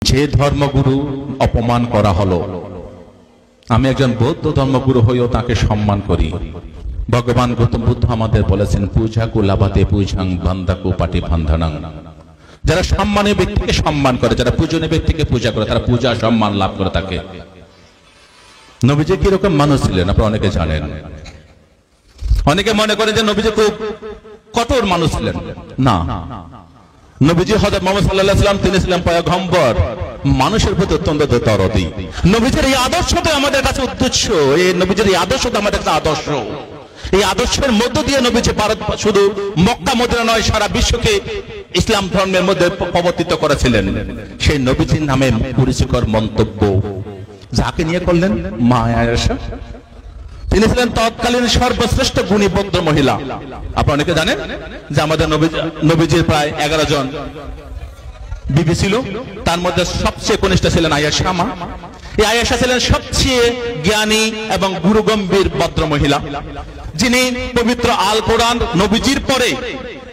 যে ধর্মগুরু অপমান করা হলো, আমি একজন বৌদ্ধ ধর্মগুরু হয়েও তাকে সম্মান করি। ভগবান গৌতম বুদ্ধ আমাদের বলেছেন, পূজা কুলাবাতে পূজাং বান্দাকু পাটি বান্ধানাং। যারা সম্মানীয় ব্যক্তিকে সম্মান করে, যারা পূজনীয় ব্যক্তিকে পূজা করে, তারা পূজা সম্মান লাভ করে থাকে। নবীজি কিরকম মানুষ ছিলেন আপনারা অনেকে জানেন। অনেকে মনে করেন যে নবীজি খুব কঠোর মানুষ ছিলেন। না, নবীজি হযরত মুহাম্মদ সাল্লাল্লাহু আলাইহি ওয়াসাল্লাম, তিনি ছিলেন পয়গম্বর, মানুষের প্রতি অত্যন্ত দরদি। নবীজির এই আদর্শটা আমাদের কাছে উদ্দেশ্য, এই নবীজির এই আদর্শটা আমাদের কাছে আদর্শ। এই আদর্শের মধ্য দিয়ে নবীজি ভারত, শুধু মক্কা মদিনা নয়, সারা বিশ্বকে ইসলাম ধর্মের মধ্যে প্রবর্তিত করেছিলেন। সেই নবীজির নামে কুরুচিকর মন্তব্য যাকে নিয়ে করলেন, মা আয়েশা। তিনি ছিলেন তৎকালীন সর্বশ্রেষ্ঠ গুণী ভদ্র মহিলা। আপনারা অনেকে জানেন যে আমাদের নবীজির প্রায় 11 জন বিবি ছিল, তার মধ্যে সবচেয়ে কনিষ্ঠ ছিলেন আয়েশা মা। এই আয়েশা ছিলেন সবচেয়ে জ্ঞানী এবং গুরুগম্ভীর ভদ্র মহিলা, যিনি পবিত্র আল কোরআন নবীজির পরে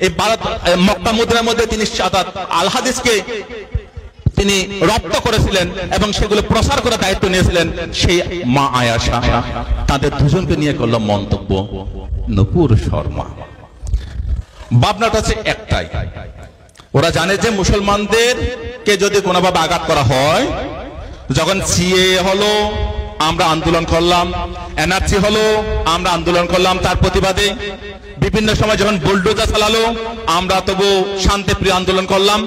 এই ভারত মক্কা মদিনার মধ্যে তিনি আল হাদিসকে তিনি রপ্ত করেছিলেন এবং সেগুলো প্রসার করার দায়িত্ব নিয়েছিলেন সেই মা আয়েশা। তাদের দুজনকে নিয়ে করল মন্তব্য নূপুর শর্মা। ভাবনাটা হচ্ছে একটাই, ওরা জানে যে মুসলমানদেরকে যদি কোনোভাবে আঘাত করা হয়, যখন সিএ হলো আমরা আন্দোলন করলাম, এনআরসি হলো আমরা আন্দোলন করলাম তার প্রতিবাদে, বিভিন্ন সময় যখন বুলডোজার চালালো আমরা তবু শান্তিপ্রিয় আন্দোলন করলাম,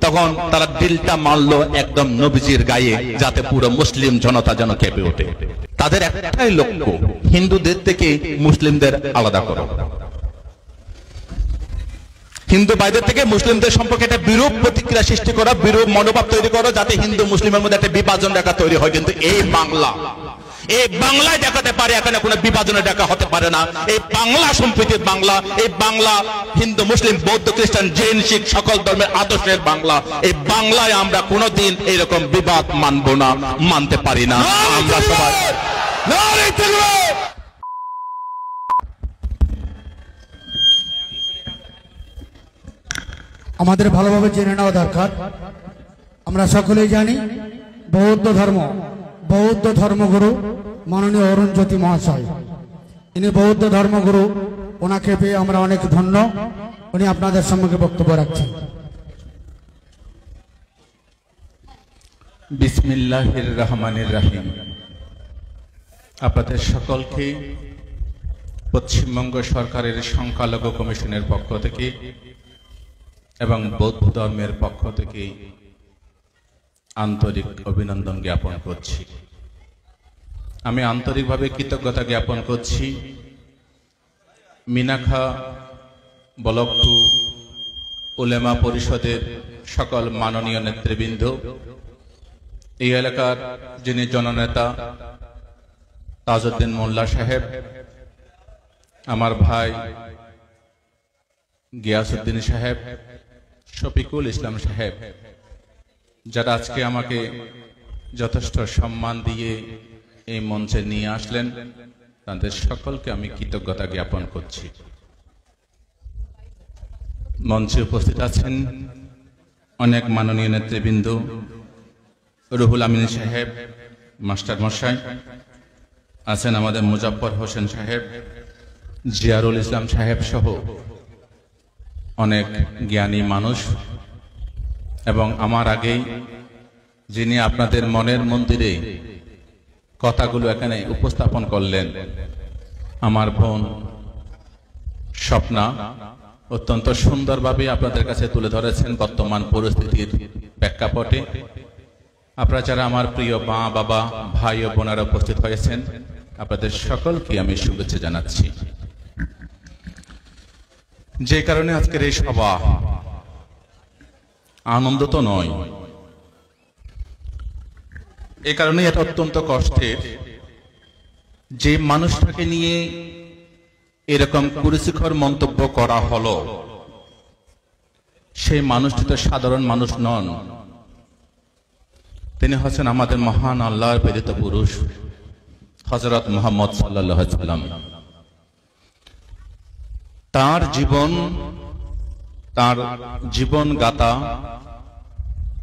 তখন তারা দিলটা মারলো একদম নবীজির গায়ে, যাতে পুরো মুসলিম জনতা যেন কেঁপে ওঠে। তাদের একটাই লক্ষ্য, হিন্দুদের থেকে মুসলিমদের আলাদা করো, হিন্দু ভাইদের থেকে মুসলিমদের সম্পর্কে একটা বিরূপ প্রতিক্রিয়া সৃষ্টি করা, বিরূপ মনোভাব তৈরি করো, যাতে হিন্দু মুসলিমের মধ্যে একটা বিভাজন রেখা তৈরি হয়। কিন্তু এই বাংলায় দেখাতে পারে, এখানে কোনো বিভাজনের রেখা হতে পারে না। এই বাংলা সম্প্রীতির বাংলা, এই বাংলা হিন্দু মুসলিম বৌদ্ধ খ্রিস্টান জৈন শিখ সকল ধর্মের আদর্শের বাংলা। এই বাংলায় আমরা কোনোদিন এইরকম বিবাদ মানব না, মানতে পারি না। আমরা সবাই আমাদের ভালোভাবে জেনে নেওয়া দরকার। আমরা সকলেই জানি বৌদ্ধ ধর্মগুরু মাননীয় অরুণজ্যোতি মহাশয়, ইনি বৌদ্ধ ধর্মগুরু। ওনাকে পেয়ে আমরা অনেক ধন্য। উনি আপনাদের সম্মুখে বক্তব্য রাখছেন। বিসমিল্লাহির রহমানির রহিম। আপনাদের সকলকে পশ্চিমবঙ্গ সরকারের সংখ্যালঘু কমিশনের পক্ষ থেকে এবং বৌদ্ধ ধর্মের পক্ষ থেকে আন্তরিক অভিনন্দন জ্ঞাপন করছি। আমি আন্তরিকভাবে কৃতজ্ঞতা জ্ঞাপন করছি মিনাখা ব্লক 2 উলেমা পরিষদের সকল মাননীয় নেতৃবৃন্দ, এই এলাকার যিনি জননেতা তাজউদ্দিন মোল্লা সাহেব, আমার ভাই গিয়াসউদ্দিন সাহেব, শফিকুল ইসলাম সাহেব, যারা আজকে আমাকে যথেষ্ট সম্মান দিয়ে এই মঞ্চে নিয়ে আসলেন, তাদের সকলকে আমি কৃতজ্ঞতা জ্ঞাপন করছি। মঞ্চে উপস্থিত আছেন অনেক মাননীয় নেতৃবৃন্দ, রুহুল আমিন সাহেব, মাস্টার মশাই আছেন, আমাদের মুজাফফর হোসেন সাহেব, জিয়ারুল ইসলাম সাহেব সহ অনেক জ্ঞানী মানুষ, এবং আমার আগেই যিনি আপনাদের মনের মন্দিরে কথাগুলো এখানে উপস্থাপন করলেন, আমার বোন স্বপ্না, অত্যন্ত সুন্দরভাবে আপনাদের কাছে তুলে ধরেছেন বর্তমান পরিস্থিতির প্রেক্ষাপটে। আপনারা যারা আমার প্রিয় মা বাবা ভাই ও বোনেরা উপস্থিত হয়েছেন, আপনাদের সকলকে আমি শুভেচ্ছা জানাচ্ছি। যে কারণে আজকের এই সভা, আনন্দ তো নয়, এই কারণে এটা অত্যন্ত কষ্টের যে মানুষটাকে নিয়ে এরকম কুরুচিকর মন্তব্য করা হলো, সেই মানুষটি তো সাধারণ মানুষ নন, তিনি হচ্ছেন আমাদের মহান আল্লাহর প্রেরিত পুরুষ হযরত মুহাম্মদ সাল্লাল্লাহু আলাইহি ওয়াসাল্লাম। তার জীবন গাথা,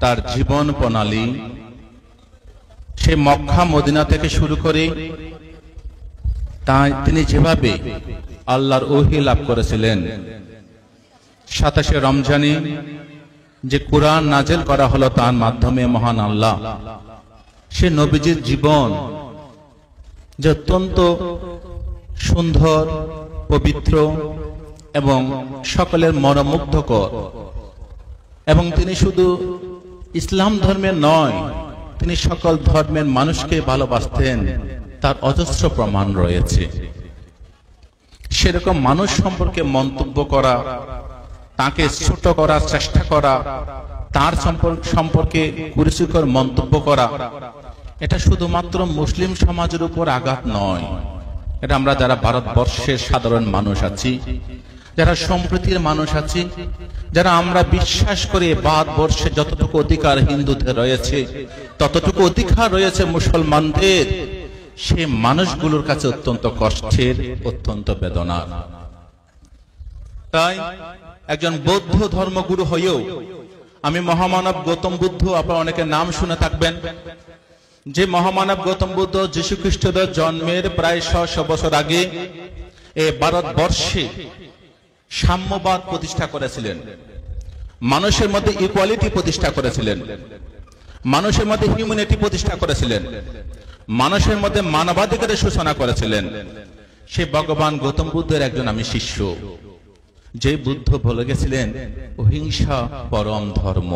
তার জীবন প্রণালী, সে মক্কা মদিনা থেকে শুরু করে তিনি যেভাবে আল্লাহর ওহী লাভ করেছিলেন, 27শে রমজানে যে কুরআন নাজিল করা হলো তার মাধ্যমে মহান আল্লাহ সে নবীজির জীবন যে অত্যন্ত সুন্দর, পবিত্র এবং সকলের মনোমুগ্ধকর, এবং তিনি শুধু ইসলাম ধর্মের নয়, তিনি সকল ধর্মের মানুষকে ভালোবাসতেন, তার অজস্র প্রমাণ রয়েছে। সেরকম মানুষ সম্পর্কে মন্তব্য করা, তাকে ছোট করার চেষ্টা করা, তার সম্পর্কে কুরুচিকর মন্তব্য করা, এটা শুধুমাত্র মুসলিম সমাজের উপর আঘাত নয়। এটা আমরা যারা ভারতবর্ষের সাধারণ মানুষ আছি, যারা সম্প্রীতির মানুষ আছি, যারা আমরা বিশ্বাস করি ভারতবর্ষে যতটুকু অধিকার হিন্দুদের রয়েছে ততটুকু অধিকার রয়েছে মুসলমানদের, সে মানুষগুলোর কাছে অত্যন্ত কষ্টের, অত্যন্ত বেদনার। তাই একজন বৌদ্ধ ধর্মগুরু হয়েও আমি মহামানব গৌতম বুদ্ধ, আপনারা অনেকে নাম শুনে থাকবেন, যে মহামানব গৌতম বুদ্ধ যীশু খ্রিস্টদের জন্মের প্রায় 600 বছর আগে এই ভারতবর্ষে সাম্যবাদ প্রতিষ্ঠা করেছিলেন, মানুষের মধ্যে ইকুয়ালিটি প্রতিষ্ঠা করেছিলেন, মানুষের মধ্যে হিউম্যানিটি প্রতিষ্ঠা করেছিলেন, মানুষের মধ্যে মানবাধিকারের সূচনা করেছিলেন। সে ভগবান গৌতম বুদ্ধের একজন আমি শিষ্য, যে বুদ্ধ বলে গেছিলেন অহিংসা পরম ধর্ম।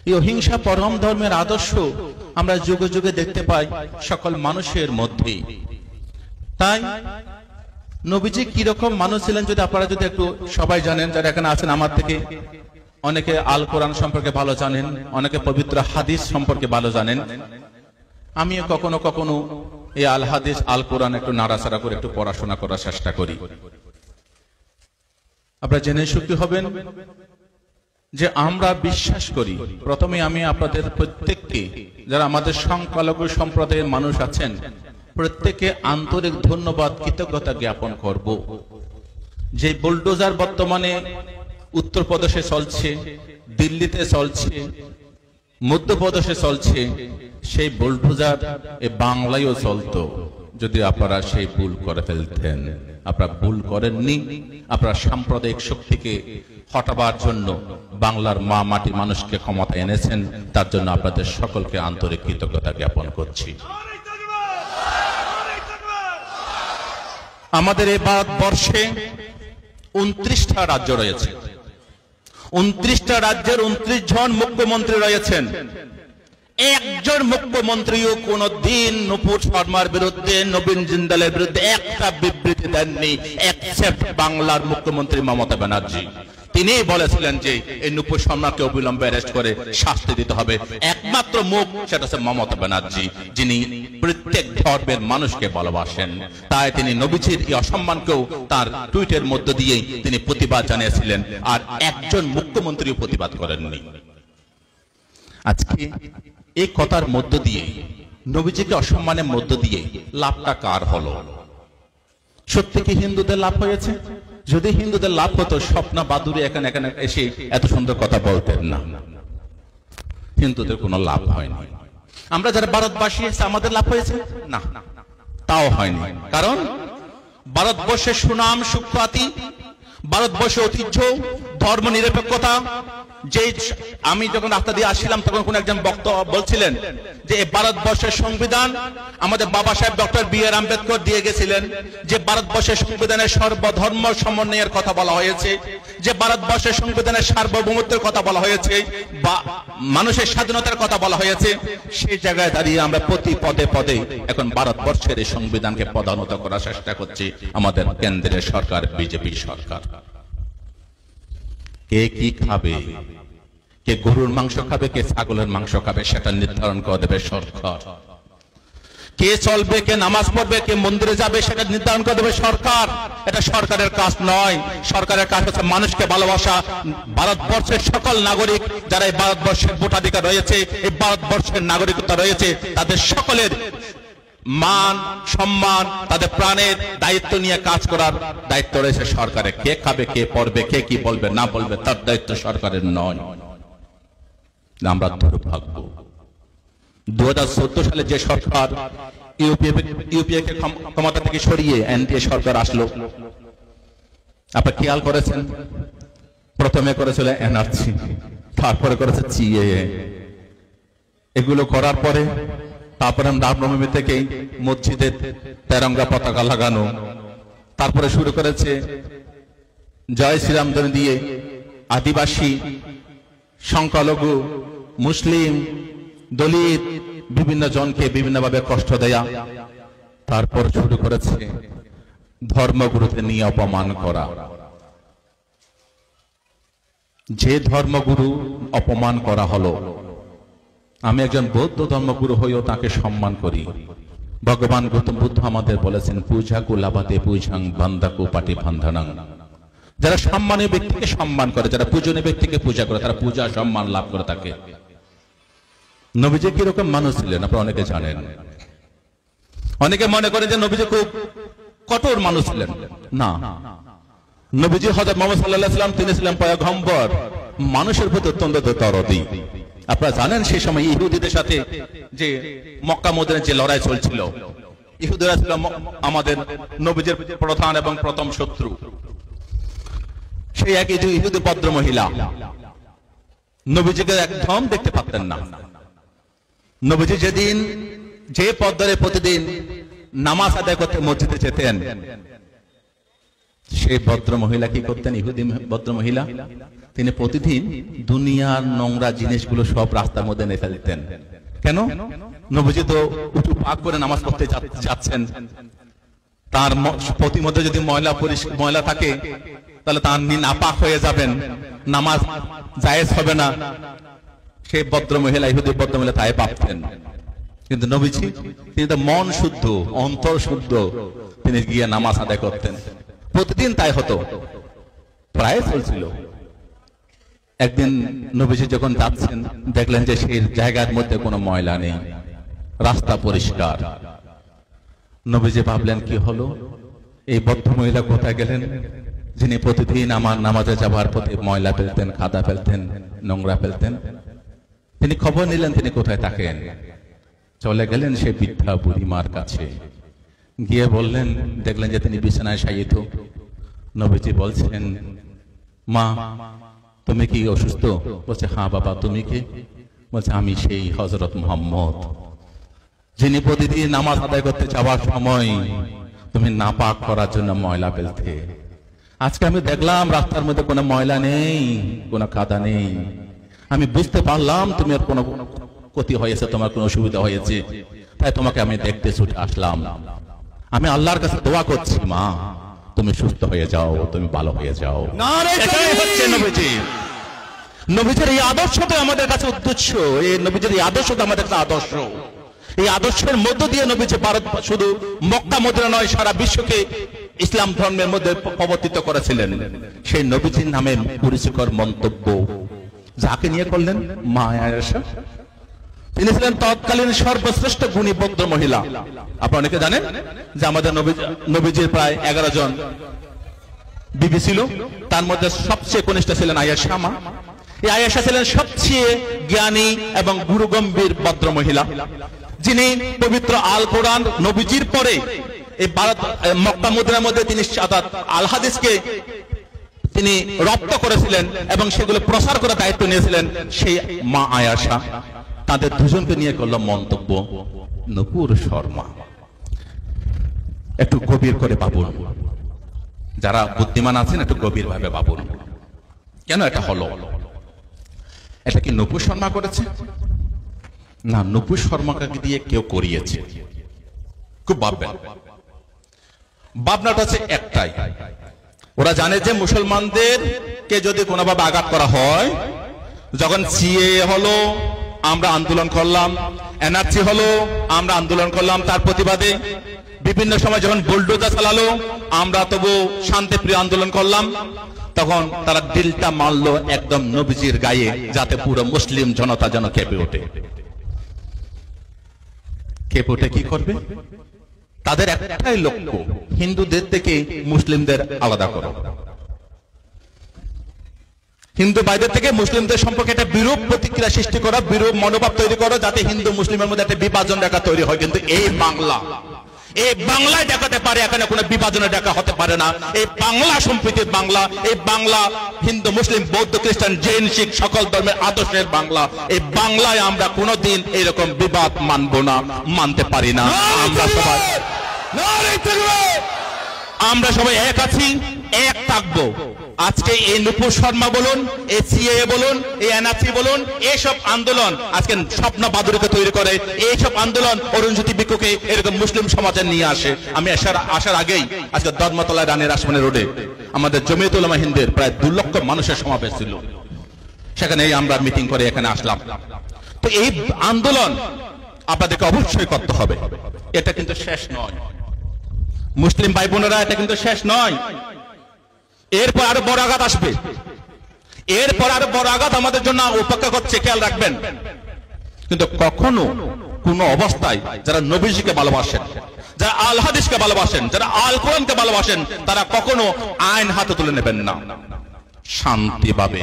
এই অহিংসা পরম ধর্মের আদর্শ আমরা যুগে যুগে দেখতে পাই সকল মানুষের মধ্যে। তাই নবীজি কিরকম মানুষ ছিলেন যদি আপনারা যদি একটু সবাই জানেন, যারা এখানে আছেন আমার থেকে অনেকে আল কোরআন সম্পর্কে ভালো জানেন, অনেকে পবিত্র হাদিস সম্পর্কে ভালো জানেন। আমিও কখনো কখনো এই আল হাদিস আল কোরআন একটু নাড়াচাড়া করে একটু পড়াশোনা করার চেষ্টা করি। আপনারা জেনে সুখী হবেন যে আমরা বিশ্বাস করি, প্রথমে আমি আপনাদের প্রত্যেককে, যারা আমাদের সংখ্যালঘু সম্প্রদায়ের মানুষ আছেন, প্রত্যেকে আন্তরিক ধন্যবাদ, কৃতজ্ঞতা জ্ঞাপন করব। যে বুলডোজার বর্তমানে উত্তরপ্রদেশে চলছে, দিল্লিতে চলছে, মধ্যপ্রদেশে চলছে, সেই বুলডোজার এ বাংলায়ও চলতো যদি আপনারা সেই ভুল করে ফেলতেন। আপনারা ভুল করেননি, আপনারা সাম্প্রদায়িক শক্তিকে হটাবার জন্য বাংলার মা মাটি মানুষকে ক্ষমতা এনেছেন, তার জন্য আপনাদের সকলকে আন্তরিক কৃতজ্ঞতা জ্ঞাপন করছি। আমাদের এই ভারতবর্ষে 29টা রাজ্য রয়েছে, 29টা রাজ্যের 29 জন মুখ্যমন্ত্রী রয়েছেন। একজন মুখ্যমন্ত্রীও কোনদিন নূপুর শর্মার বিরুদ্ধে, নবীন জিন্দালের বিরুদ্ধে একটা বিবৃতি দেননি, এক্সেপ্ট বাংলার মুখ্যমন্ত্রী মমতা ব্যানার্জি। তিনি বলেছিলেন যে এই নূপুর শর্মাকে অবিলম্বে অ্যারেস্ট করে শাস্তি দিতে হবে। একমাত্র মুখ, সেটা হচ্ছে মমতা ব্যানার্জি, যিনি প্রত্যেক ধর্মের মানুষকে ভালোবাসেন। তাই তিনি নবীজির এই অসম্মানকেও তার টুইটের মধ্য দিয়ে তিনি প্রতিবাদ জানিয়েছিলেন, আর একজন মুখ্যমন্ত্রীও প্রতিবাদ করেননি। আজকে এই কথার মধ্য দিয়ে, নবীজিকে অসম্মানের মধ্য দিয়ে লাভটা কার হলো? সত্যি কি হিন্দুদের লাভ হয়েছে? যদি হিন্দুদের লাভ হতো, স্বপ্না বাদুড়ি এখানে এসে এত সুন্দর কথা বলতেন না। হিন্দুদের কোনো লাভ হয়নি। আমরা যারা ভারতবাসী এসে আমাদের লাভ হয়েছে না, তাও হয়নি। কারণ ভারতবর্ষের সুনাম সুখ্যাতি, ভারতবর্ষের ঐতিহ্য, ধর্ম নিরপেক্ষতা, যে আমি যখন রাস্তা দিয়ে আসছিলাম তখন কোন একজন বক্তা বলছিলেন যে ভারতবর্ষের সংবিধান আমাদের বাবা সাহেব ডক্টর বি.আর. আম্বেদকর দিয়ে গেছিলেন, যে ভারতবর্ষের সংবিধানে সর্বধর্ম সমন্বয়ের কথা বলা হয়েছে, যে ভারতবর্ষের সংবিধানের সার্বভৌমত্বের কথা বলা হয়েছে, বা মানুষের স্বাধীনতার কথা বলা হয়েছে। সেই জায়গায় দাঁড়িয়ে আমরা প্রতি পদে পদে এখন ভারতবর্ষের এই সংবিধানকে পদানত করার চেষ্টা করছি আমাদের কেন্দ্রের সরকার, বিজেপি সরকার। কে কি খাবে, কে গরুর মাংস খাবে, কে ছাগলের মাংস খাবে, সেটা নির্ধারণ করে দেবে সরকার। কে চলবে, কে নামাজ পড়বে, কে মন্দিরে যাবে, সেটা নির্ধারণ করে দেবে সরকার। এটা সরকারের কাজ নয়। সরকারের কাজ হচ্ছে মানুষকে ভালোবাসা। ভারতবর্ষের সকল নাগরিক যারা এই ভারতবর্ষের ভোটাধিকার রয়েছে, এই ভারতবর্ষের নাগরিকতা রয়েছে, তাদের সকলের মান সম্মান, তাদের প্রাণের দায়িত্ব নিয়ে কাজ করার দায়িত্ব রয়েছে সরকারের। কে খাবে, কে পড়বে, কে কি বলবে না বলবে, তার দায়িত্ব সরকারের নয়। আমরা দুর্ভাগ্য। 2014 সালে যে সরকার ইউপিএ কে ক্ষমতা থেকে সরিয়ে এনডিএ সরকার আসলো, আপনারা খেয়াল করেছেন? প্রথমে করেছিল এনআরসি, তারপরে করেছে সিএএ। এগুলো করার পরে তারপরে রামনবমী থেকে মসজিদে তেরঙ্গা পতাকা লাগানো, তারপরে শুরু করেছে জয় শ্রীরাম ধ্বনি দিয়ে আদিবাসী, সংখ্যালঘু, মুসলিম, দলিত বিভিন্ন জনকে বিভিন্নভাবে কষ্ট দেয়া। তারপর শুরু করেছে ধর্মগুরুকে নিয়ে অপমান করা। যে ধর্মগুরু অপমান করা হলো, আমি একজন বৌদ্ধ ধর্মগুরু হয়েও তাকে সম্মান করি। ভগবান গৌতম বুদ্ধ আমাদের বলেছেন, পূজা কুলাবাতে পূজাং বান্দাকু পাটি বান্ধানাং। যারা সম্মানীয় ব্যক্তিকে সম্মান করে, যারা পূজনীয় ব্যক্তিকে পূজা করে, তারা পূজা সম্মান লাভ করে থাকে। নবীজি কিরকম মানুষ ছিলেন আপনারা অনেকে জানেন। অনেকে মনে করে যে নবীজি খুব কঠোর মানুষ ছিলেন। না, নবীজি হযরত মুহাম্মদ সাল্লাল্লাহু আলাইহি ওয়াসাল্লাম তিনি ছিলেন পয়গম্বর, মানুষের প্রতি অত্যন্ত দরদি। আপনারা জানেন সেই সময় ইহুদিদের সাথে যে মক্কা মদিনায় যে লড়াই চলছিল, ইহুদিরা ছিল আমাদের নবীজির প্রধান এবং প্রথম শত্রু। সেই একই যে ইহুদি ভদ্র মহিলা নবীজিকে একদম দেখতে পারতেন না। নবীজি যেদিন যে পথ ধরে প্রতিদিন নামাজ আদায় করতে মসজিদে যেতেন, সেই ভদ্র মহিলা কি করতেন? ইহুদি ভদ্র মহিলা তিনি প্রতিদিন দুনিয়ার নোংরা জিনিসগুলো সব রাস্তার মধ্যে নিয়ে ফেলতেন। কেন? নবীজি তো উঁচু পাক করে নামাজ পড়তে যাচ্ছেন, তার প্রতিমধ্যে যদি ময়লা থাকে তাহলে তার নাপাক হয়ে যাবেন, নামাজ জায়েজ হবে না। সেই ভদ্র মহিলা, ইহুদি ভদ্র মহিলা তাই ভাবতেন। কিন্তু নবীজি তিনি তো মন শুদ্ধ, অন্তর শুদ্ধ, তিনি গিয়ে নামাজ আদায় করতেন। প্রতিদিন তাই হতো, প্রায় চলছিল। একদিন নবীজি যখন যাচ্ছেন, দেখলেন যে সেই জায়গার মধ্যে কোনো ময়লা নেই, রাস্তা পরিষ্কার। নবীজি ভাবলেন কি হলো, এই ভদ্র মহিলা কোথায় গেলেন, যিনি প্রতিদিন আমার নামাজে যাবার পথে ময়লা ফেলতেন, কাদা ফেলতেন, নোংরা ফেলতেন। তিনি খবর নিলেন তিনি কোথায় থাকেন। চলে গেলেন সেই বৃদ্ধা বুড়িমার কাছে, গিয়ে বললেন, দেখলেন যে তিনি বিছানায় শায়িত। নবীজি বলছেন, মা তুমি কি অসুস্থ? বলছে, হ্যাঁ বাবা, তুমি কে? বলছে, আমি সেই হযরত মুহাম্মদ, যিনি প্রতিদিন নামাজ আদায় করতে যাওয়ার সময় তুমি নাপাক করার জন্য ময়লা ফেলতে। আজকে আমি দেখলাম রাস্তার মধ্যে কোনো ময়লা নেই, কোনো কাদা নেই। আমি বুঝতে পারলাম তুমি আর কোনো ক্ষতি হয়েছে, তোমার কোনো অসুবিধা হয়েছে, তাই তোমাকে আমি দেখতে ছুটে আসলাম। আমি আল্লাহর কাছে দোয়া করছি, মা তুমি সুস্থ হয়ে যাও, তুমি ভালো হয়ে যাও। এটাই হচ্ছে নবীজি। নবীজির এই আদর্শটা আমাদের কাছে উদ্দেশ্য, এই নবীজির এই আদর্শটা আমাদের কাছে আদর্শ। এই আদর্শের মধ্য দিয়ে নবীজি ভারত, শুধু মক্কা মদিনা নয়, সারা বিশ্বকে ইসলাম ধর্মের মধ্যে প্রবর্তিত করেছিলেন। সেই নবীজির নামে পরিচিকর মন্তব্য যাকে নিয়ে করলেন, মা আয়েশা। তিনি ছিলেন তৎকালীন সর্বশ্রেষ্ঠ গুণী ভদ্র মহিলা। আপনারা অনেকে জানেন যে আমাদের নবীজির প্রায় 11 জন বিবি ছিল, তার মধ্যে সবচেয়ে কনিষ্ঠ ছিলেন আয়েশা মা। এই আয়েশা ছিলেন সবচেয়ে জ্ঞানী এবং গুরুগম্ভীর ভদ্র মহিলা, যিনি পবিত্র আল কোরআন নবীজির পরে এই ভারত মক্কা মদিনার মধ্যে তিনি আল হাদিসকে তিনি রপ্ত করেছিলেন এবং সেগুলো প্রসার করার দায়িত্ব নিয়েছিলেন সেই মা আয়েশা। তাদের দুজনকে নিয়ে করলাম মন্তব্য। নূপুর শর্মা, একটু গভীর করে ভাবুন, যারা বুদ্ধিমান আছেন একটু গভীর ভাবে ভাবুন, কেন এটা হলো? এটা কি নূপুর শর্মা করেছে? না, নূপুর শর্মাকে দিয়ে কেউ করিয়েছে। খুব ভাববেন। ভাবনাটা হচ্ছে একটাই, ওরা জানে যে মুসলমানদেরকে যদি কোনোভাবে আঘাত করা হয়, যখন সিএএ হলো আমরা আন্দোলন করলাম, এনআরসি হলো আমরা আন্দোলন করলাম, তার প্রতিবাদে বিভিন্ন সময় যখন বুলডোজার চালালো আমরা তবু শান্তিপ্রিয় আন্দোলন করলাম, তখন তারা দিলটা মারলো একদম নবীজির গায়ে, যাতে পুরো মুসলিম জনতা যেন কেঁপে ওঠে। কেঁপে ওঠে কি করবে? তাদের একটাই লক্ষ্য, হিন্দুদের থেকে মুসলিমদের আলাদা করো। হিন্দু ভাইদের থেকে মুসলিমদের সম্পর্কে একটা বিরূপ প্রতিক্রিয়া সৃষ্টি করা, বিরূপ মনোভাব তৈরি করো, যাতে হিন্দু মুসলিমের মধ্যে একটা বিভাজন রেখা তৈরি হয়। কিন্তু এই বাংলায় দেখাতে পারে, এখানে কোনো বিভাজনের রেখা হতে পারে না। এই বাংলা সম্প্রীতির বাংলা, এই বাংলা হিন্দু মুসলিম বৌদ্ধ খ্রিস্টান জৈন শিখ সকল ধর্মের আদর্শের বাংলা। এই বাংলায় আমরা কোনোদিন এরকম বিবাদ মানব না, মানতে পারি না। আমরা সবাই এক আছি, এক থাকবো। আজকে এই নুপুর শর্মা বলুন, এই সিএএ বলুন, এই এনআরসি বলুন, এইসব আন্দোলন আজকে স্বপ্ন বাদুরকে তৈরি করে। এইসব আন্দোলন অরুণজ্যোতি বিক্ষুকে এরকম মুসলিম সমাজে নিয়ে আসে। আমি আসার আগেই আজকে ধর্মতলা রানীর আসমানে রোডে আমাদের জমিয়তুল উলামা হিন্দের প্রায় 2 লক্ষ মানুষের সমাবেশ ছিল। সেখানে আমরা মিটিং করে এখানে আসলাম। তো এই আন্দোলন আপনাদেরকে অবশ্যই করতে হবে। এটা কিন্তু শেষ নয় মুসলিম ভাই বোনেরা, এটা কিন্তু শেষ নয়। এরপর আরো বড় আঘাত আসবে, এরপর আরো বড় আঘাত আমাদের জন্য অপেক্ষা করছে, খেয়াল রাখবেন। কিন্তু কখনো কোন অবস্থায় যারা নবীজিকে ভালোবাসেন, যারা আল হাদিসকে ভালোবাসেন, যারা আল কোরআনকে ভালোবাসেন, তারা কখনো আইন হাতে তুলে নেবেন না। শান্তিভাবে,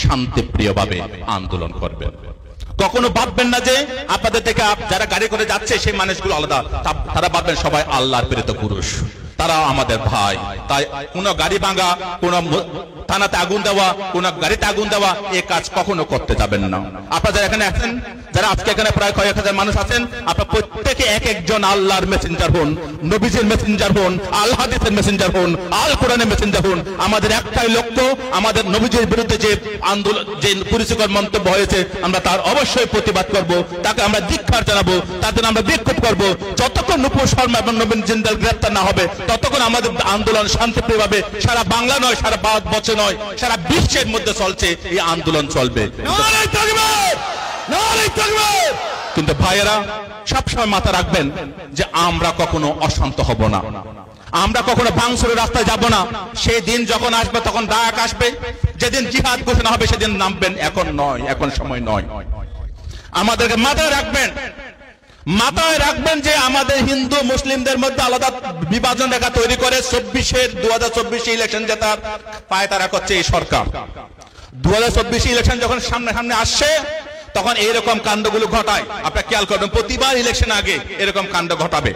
শান্তিপ্রিয়ভাবে আন্দোলন করবেন। কখনো ভাববেন না যে আপনাদের থেকে যারা গাড়ি করে যাচ্ছে সেই মানুষগুলো আলাদা। তারা ভাববেন সবাই আল্লাহর প্রেরিত পুরুষ, তারা আমাদের ভাই। তাই কোন গাড়ি ভাঙা, কোন থানাতে আগুন দেওয়া, কোন গাড়িতে আগুন দেওয়া, এই কাজ কখনো করতে যাবেন না। আপনারা যারা এখানে আছেন, যারা আজকে এখানে প্রায় কয়েক হাজার মানুষ আছেন, আপনারা প্রত্যেকে এক একজন আল্লাহর মেসেঞ্জার হন, নবীজির মেসেঞ্জার হন, আল হাদিসের মেসেঞ্জার হন, আল কোরআনের মেসেঞ্জার হন। আমাদের একটাই লক্ষ্য, আমাদের নবীজির বিরুদ্ধে যে আন্দোলন, যে কুরুচিকর মন্তব্য হয়েছে, আমরা তার অবশ্যই প্রতিবাদ করব, তাকে আমরা ধিক্কার জানাবো, তার জন্য আমরা বিক্ষোভ করব। যতক্ষণ নুপুর শর্মা এবং নবীন জিন্দাল গ্রেফতার না হবে, ততক্ষণ আমাদের আন্দোলন শান্তিপ্রিয়ভাবে সারা বাংলা নয়, সারা ভারতবর্ষে নয়, সারা বিশ্বের মধ্যে চলছে, এই আন্দোলন চলবে। কিন্তু ভাইয়েরা সবসময় মাথা রাখবেন যে আমরা কখনো অশান্ত হব না, আমরা কখনো ভাঙচুরের রাস্তায় যাব না। সেই দিন যখন আসবে তখন ডাক আসবে, যেদিন জিহাদ ঘোষণা হবে সেদিন নামবেন। এখন নয়, এখন সময় নয়। আমাদেরকে মাথায় রাখবেন যে আমাদের হিন্দু মুসলিমদের মধ্যে আলাদা বিভাজন রেখা তৈরি করে 2024 ইলেকশন জেতার পায়তারা করছে এই সরকার। 2024 ইলেকশন যখন সামনে আসছে, তখন এইরকম কাণ্ডগুলো ঘটায়। আপনারা খেয়াল করবেন, প্রতিবার ইলেকশন আগে এরকম কাণ্ড ঘটাবে।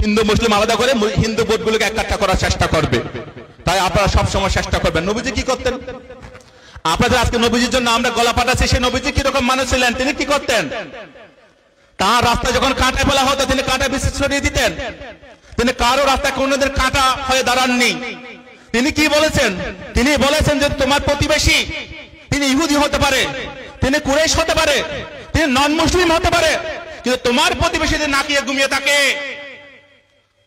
হিন্দু মুসলিম আলাদা করে হিন্দু ভোটগুলোকে একটা করার চেষ্টা করবে। তাই আপনারা সবসময় চেষ্টা করবেন। নবীজি কি করতেন? আপনাদের আজকে নবীজির জন্য আমরা গলা ফাটাচ্ছি। সেই নবীজি কিরকম মানুষ ছিলেন? তিনি কি করতেন? তার রাস্তায় যখন কাঁটা ফেলা হতো, তিনি কাঁটা বিশেষ সরিয়ে দিতেন। তিনি কারো রাস্তায় কোনোদিন কাঁটা হয়ে দাঁড়াননি। তিনি কি বলেছেন? তিনি বলেছেন যে তোমার প্রতিবেশী, তিনি ইহুদি হতে পারে, তিনি কুরাইশ হতে পারে, তিনি নন মুসলিম হতে পারে, কিন্তু তোমার প্রতিবেশী যদি নাকিয়ে ঘুমিয়ে থাকে,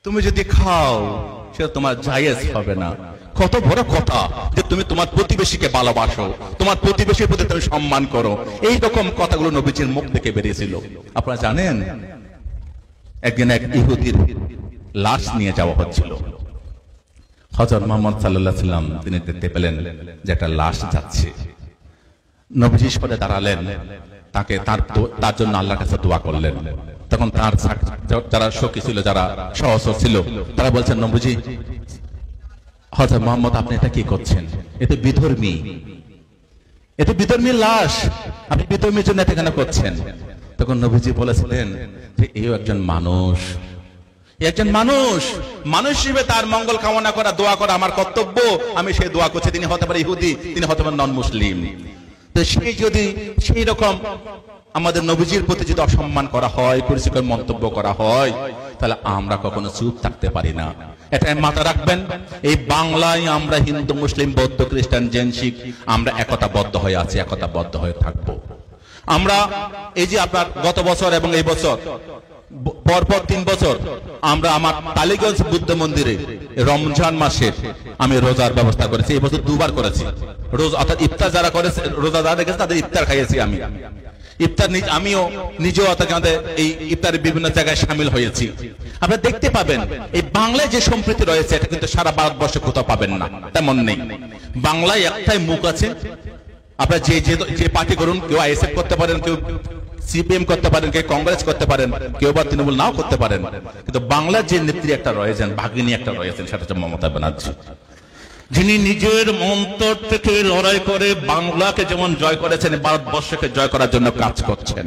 তুমি যদি খাও, সেটা তোমার জায়েজ হবে না। কত বড় কথা যে তুমি তোমার প্রতিবেশীকে ভালোবাসো, তোমার প্রতিবেশীর প্রতি তুমি সম্মান করো। এই রকম কথাগুলো নবীজির মুখ থেকে বেরিয়েছিল। আপনারা জানেন, একদিন এক ইহুদির লাশ নিয়ে যাওয়া হচ্ছিল। হযরত মুহাম্মদ সাল্লাল্লাহু আলাইহি সাল্লাম তিনি দেখতে পেলেন যে একটা লাশ যাচ্ছে। নবীজি পথে দাঁড়ালেন, তাকে তার জন্য আল্লাহর কাছে দোয়া করলেন। তখন তার যারা সখী ছিল, যারা সহচর ছিল, তারা বলছেন, নবীজি, হযরত মুহাম্মদ আপনি এটা কি করছেন? এতে বিধর্মী, এতে বিধর্মীর লাশ, আপনি বিধর্মীর জন্য এটা কেন করছেন? তখন নবীজি বলেছিলেন যে এই একজন মানুষ, একজন মানুষ হিসেবে তার মঙ্গল কামনা করা, দোয়া করা আমার কর্তব্য। আমি সেই দোয়া করছি। তিনি হতে পারে ইহুদি, তিনি হতে পারে নন মুসলিম। তো সেই রকম আমাদের নবীজির প্রতি যদি অসম্মান করা হয়, কুরুচিকর মন্তব্য করা হয়, তাহলে আমরা কখনো চুপ থাকতে পারি না। এটা মাথা রাখবেন। এই বাংলায় আমরা হিন্দু মুসলিম বৌদ্ধ খ্রিস্টান জৈন শিখ আমরা একতাবদ্ধ হয়ে আছি, একতাবদ্ধ হয়ে থাকবো। আমরা এই যে আপনার গত বছর এবং এই বছর পরপর 3 বছর আমরা আমার টালিগঞ্জ বুদ্ধ মন্দিরে রমজান মাসে আমি রোজার ব্যবস্থা করেছি। এই বছর 2 বার করেছি। রোজ অর্থাৎ ইফতার যারা করেছে, রোজা যারা রেখেছে, তাদের ইফতার খাইয়েছি আমি। ইফতার আমিও নিজেও আমাদের এই ইফতারের বিভিন্ন জায়গায় সামিল হয়েছি। আপনারা দেখতে পাবেন এই বাংলায় যে সম্প্রীতি রয়েছে, এটা কিন্তু সারা ভারতবর্ষে কোথাও পাবেন না, তেমন নেই। বাংলায় একটাই মুখ আছে। আপনারা যে পার্টি করুন, কেউ আইএসএফ করতে পারেন, কেউ সিপিএম করতে পারেন, কেউ কংগ্রেস করতে পারেন, কেউ বা তৃণমূল নাও করতে পারেন, কিন্তু বাংলার যে নেত্রী একটা রয়েছেন, ভাগিনী একটা রয়েছেন, সেটা হচ্ছে মমতা ব্যানার্জি। যিনি নিজের অন্তর থেকে লড়াই করে বাংলাকে যেমন জয় করেছেন, ভারতবর্ষকে জয় করার জন্য কাজ করছেন,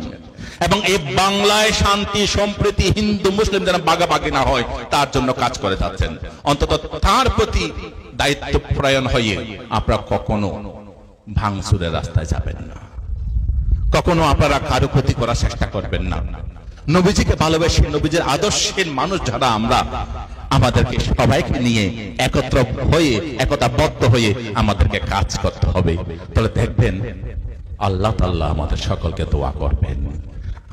এবং এই বাংলায় শান্তি সম্প্রীতি হিন্দু মুসলিম যেন ভাগাভাগি না হয় তার জন্য কাজ করে যাচ্ছেন। অন্তত তার প্রতি দায়িত্ব প্রয়ণ হয়ে আপনারা কখনো ভাঙচুরের রাস্তায় যাবেন না, কখনো আপনারা কারো ক্ষতি করার চেষ্টা করবেন না। নবীজিকে ভালোবেসে নবীজির আদর্শের মানুষ যারা আমরা, আমাদেরকে সবাইকে নিয়ে একত্র হয়ে একতাবদ্ধ হয়ে আমাদেরকে কাজ করতে হবে। তাহলে দেখবেন আল্লাহ তাআলা আমাদের সকলকে দোয়া করবেন।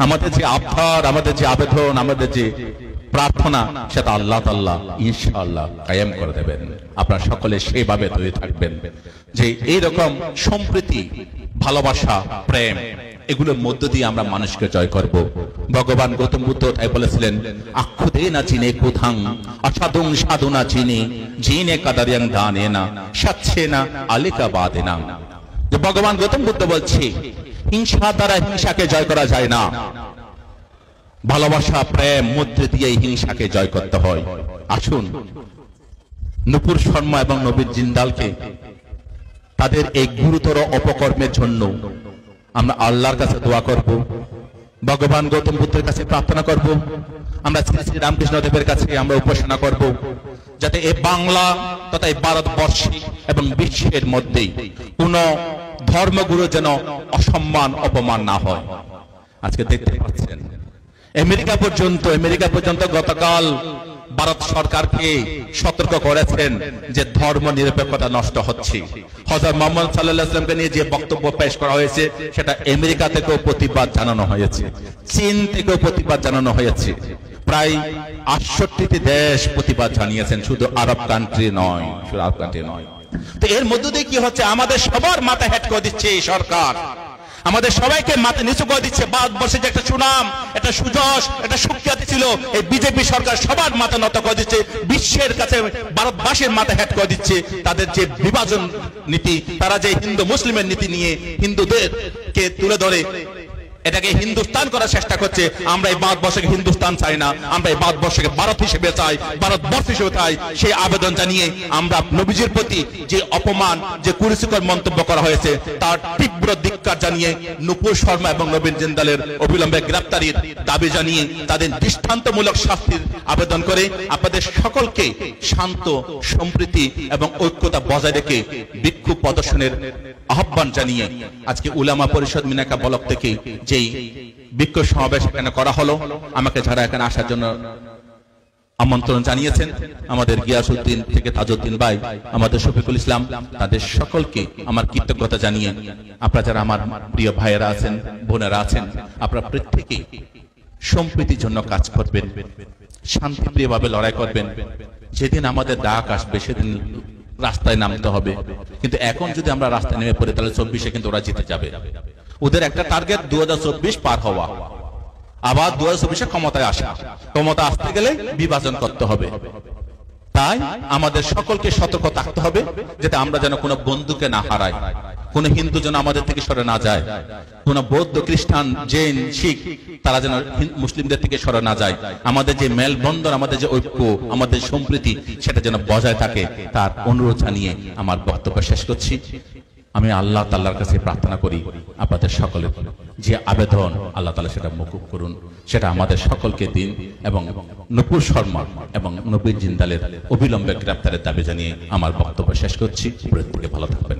আমাদের যে আবদার, আমাদের যে আবেদন, আমাদের যে প্রার্থনা, সেটা আল্লাহ তাআলা ইনশাআল্লাহ কায়েম করে দেবেন। আপনারা সকলে সেইভাবে তৈরি থাকবেন যে এইরকম সম্প্রীতি, ভালোবাসা, প্রেম, এগুলোর মধ্য দিয়ে আমরা মানুষকে জয় করব। ভগবান গৌতম বুদ্ধ তাই বলেছিলেন, আক্ষুদে না চিনে কোথাং অসাধুং সাধুনা চিনে জিনে কাদারিয়াং দানে না সাচ্ছে না আলিকা বাদে না। যে ভগবান গৌতম বুদ্ধ বলছে, হিংসা দ্বারা হিংসাকে জয় করা যায় না, ভালোবাসা প্রেম মধ্যে দিয়ে হিংসাকে জয় করতে হয়। আসুন নূপুর শর্মা এবং নবীন জিন্দালকে তাদের এই গুরুতর অপকর্মের জন্য আমরা আল্লাহর কাছে দোয়া করব, ভগবান গৌতম বুদ্ধের কাছে প্রার্থনা করব, আমরা শ্রী শ্রী রামকৃষ্ণ দেবের কাছে আমরা উপাসনা করব, যাতে এই বাংলা তথা এই ভারতবর্ষে এবং বিশ্বের মধ্যে কোন ধর্মগুরু যেন অসম্মান অপমান না হয়। আজকে দেখতে পাচ্ছেন আমেরিকা পর্যন্ত গতকাল ভারত সরকারকে সতর্ক করেছেন যে ধর্ম নিরপেক্ষতা নষ্ট হচ্ছে। হযরত মুহাম্মদ সাল্লাল্লাহু আলাইহি ওয়াসাল্লামকে নিয়ে যে বক্তব্য পেশ করা হয়েছে সেটা আমেরিকা থেকেও প্রতিবাদ জানানো হয়েছে, চীন থেকেও প্রতিবাদ জানানো হয়েছে, প্রায় 68টি দেশ প্রতিবাদ জানিয়েছেন, শুধু আরব কান্ট্রি নয়। তো এর মধ্য দিয়ে কি হচ্ছে, আমাদের সবার মাথা হেট করে দিচ্ছে এই সরকার, আমাদের সবাইকে মাথা নিচু করে দিচ্ছে। ভারতবর্ষে যে একটা সুনাম, একটা সুযশ, একটা সুখ্যাতি ছিল, এই বিজেপি সরকার সবার মাথা নত করে দিচ্ছে, বিশ্বের কাছে ভারতবাসীর মাথা হেট করে দিচ্ছে। তাদের যে বিভাজন নীতি, তারা যে হিন্দু মুসলিমের নীতি নিয়ে হিন্দুদেরকে তুলে ধরে এটাকে হিন্দুস্তান করার চেষ্টা করছে। আমরা এই ভারতবর্ষকে হিন্দুস্তান চাই না, আমরা এই ভারতবর্ষকে ভারত হিসেবে চাই, ভারতবর্ষ হিসেবে চাই। সেই আবেদন জানিয়ে আমরা নবীজির প্রতি যে অপমান, যে কুরুচিকর মন্তব্য করা হয়েছে তার তীব্র ধিক্কার জানিয়ে নূপুর শর্মা এবং নবীন জিন্দালের অবিলম্বে গ্রেফতারির দাবি জানিয়ে তাদের দৃষ্টান্তমূলক শাস্তির আবেদন করে আপনাদের সকলকে শান্ত, সম্প্রীতি এবং ঐক্যতা বজায় রেখে বিক্ষোভ প্রদর্শনের আহ্বান জানিয়ে আজকে উলামা পরিষদ মিনাকা ব্লক থেকে যেই বিক্ষোভ সমাবেশ এখানে করা হলো, আমাকে যারা এখানে আসার জন্য আমন্ত্রণ জানিয়েছেন, আমাদের গিয়াসউদ্দিন থেকে তাজউদ্দিন ভাই, আমাদের শফিকুল ইসলাম, তাদের সকলকে আমার কৃতজ্ঞতা জানিয়ে আপনারা যারা আমার প্রিয় ভাইয়েরা আছেন, বোনেরা আছেন, আপনারা প্রত্যেকেই সম্প্রীতির জন্য কাজ করবেন, শান্তিপ্রিয়ভাবে লড়াই করবেন। যেদিন আমাদের ডাক আসবে সেদিন রাস্তায় নামতে হবে, কিন্তু এখন যদি আমরা রাস্তায় নেমে পড়ি তাহলে 24-এ কিন্তু ওরা জিতে যাবে। ওদের একটা টার্গেট 2024 পার হওয়া, আবার 2024-এ ক্ষমতায় আসা। ক্ষমতা আসতে গেলে বিভাজন করতে হবে। তাই আমাদের সকলকে সতর্ক থাকতে হবে যাতে আমরা যেন কোনো বন্ধুকে না হারাই, কোন হিন্দু যেন আমাদের থেকে সরে না যায়, কোন বৌদ্ধ, খ্রিস্টান, জৈন, শিখ তারা যেন মুসলিমদের থেকে সরে না যায়। আমাদের যে মেলবন্ধন, আমাদের যে ঐক্য, আমাদের সম্প্রীতি, সেটা যেন বজায় থাকে, তার অনুরোধ জানিয়ে আমার বক্তব্য শেষ করছি। আমি আল্লাহ তাআলার কাছে প্রার্থনা করি আপনাদের সকলের যে আবেদন আল্লাহ তাআলা সেটা মকুব করুন, সেটা আমাদের সকলকে দিন, এবং নূপুর শর্মা এবং নবীন জিন্দালের অবিলম্বে গ্রেফতারের দাবি জানিয়ে আমার বক্তব্য শেষ করছি। প্রত্যেকে ভালো থাকবেন।